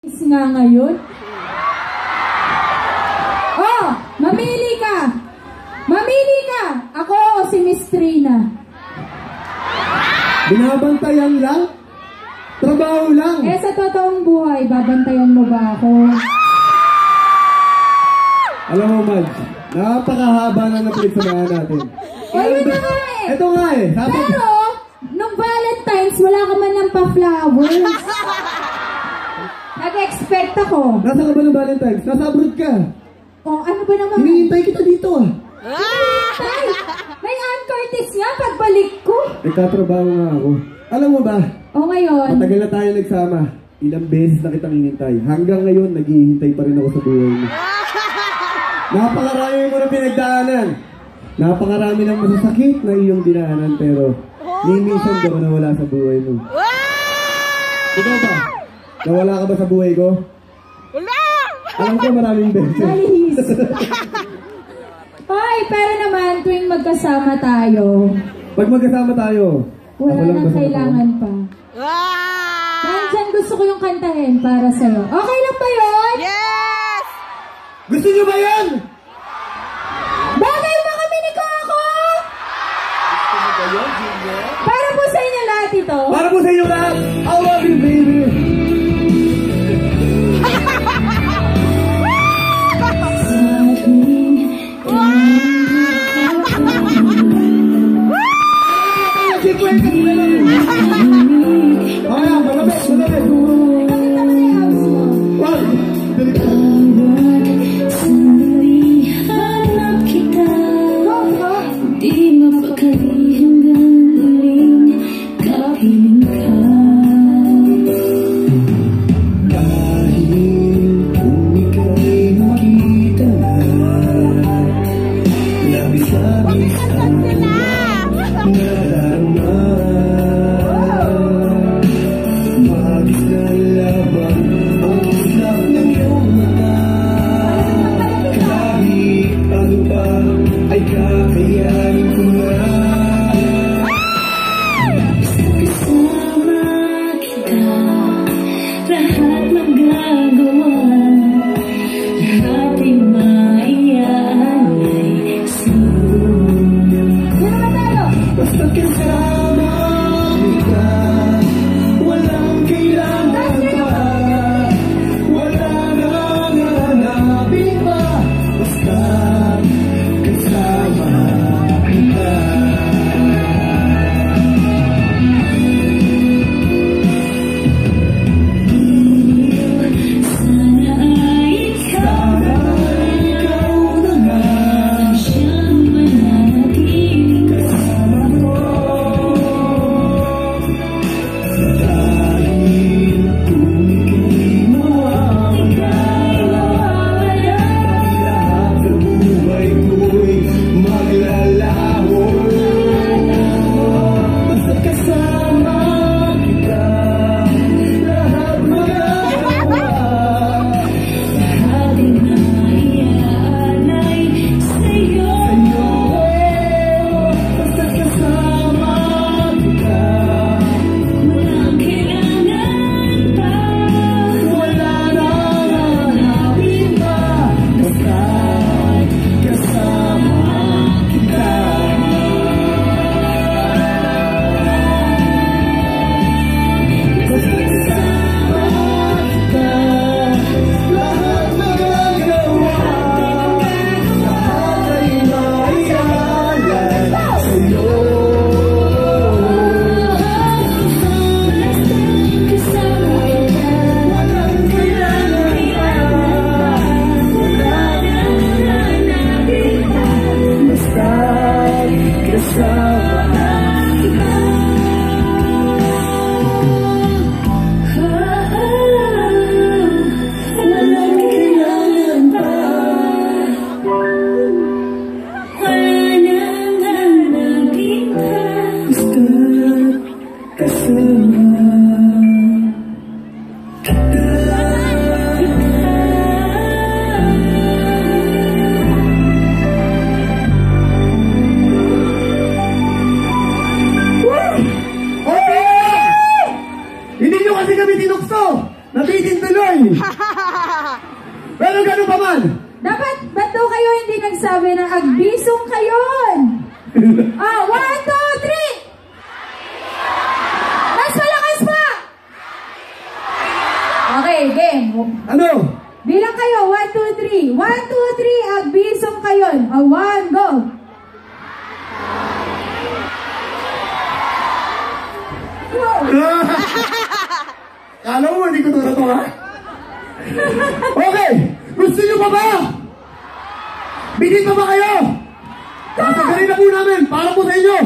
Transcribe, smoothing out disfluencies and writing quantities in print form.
nga ngayon. Oh, mamili ka. Mamili ka. Ako o si Miss Trina? Binabantayan lang? Trabaho lang? Eh, sa totoong buhay, babantayan mo ba ako? Alam mo, Mads, napakahaba na napiligsamahan natin. Ayun na nga eh. Ito nga eh. Pero, nung Valentine's, wala ka man ng pa-flowers. Nag-expect ako. Nasa ka ba ng Valentine's? Nasa abroad ka. Oh, ano ba naman? Hinihintay kita dito ah. Hinihintay? May Ann Curtis nga pagbalik ko. Nagtatrabaho nga ako. Alam mo ba? Oh, ngayon. Matagal na tayo nagsama. Ilang beses na kitang hinintay. Hanggang ngayon, naghihintay pa rin ako sa buhay mo. Napakarami mo na pinagdaanan. Napakarami ng masasakit na iyong dinaanan. Pero, minsan ka na wala sa buhay mo. Ikaw ba? Nawala ka ba sa buhay ko? Wala! Alam ko maraming beses. Malis. Hoy, pero naman, tuwing magkasama tayo, Pag magkasama tayo, wala ako lang nang ba sa kailangan pa. Nandyan gusto ko yung kantahin para sa'yo. Okay lang ba yun? Yes! Gusto nyo ba yan? Bagay ba kami ni Coco? Para po sa inyo lahat ito. Para po sa inyo lahat, I love you, baby. tuloy. Pero ganun pa man. Dapat, ba't daw kayo hindi nagsabi na agbisong kayon? 1, 2, 3! Mas malakas pa! Okay, game. Ano? Bilang kayo, 1, 2, 3. 1, 2, 3, agbisong kayon. 1, go! Kala mo, hindi ko ito ha? Okay! Gusto nyo pa ba? Binit pa ba kayo? Sasagalin na po namin para po sa inyo!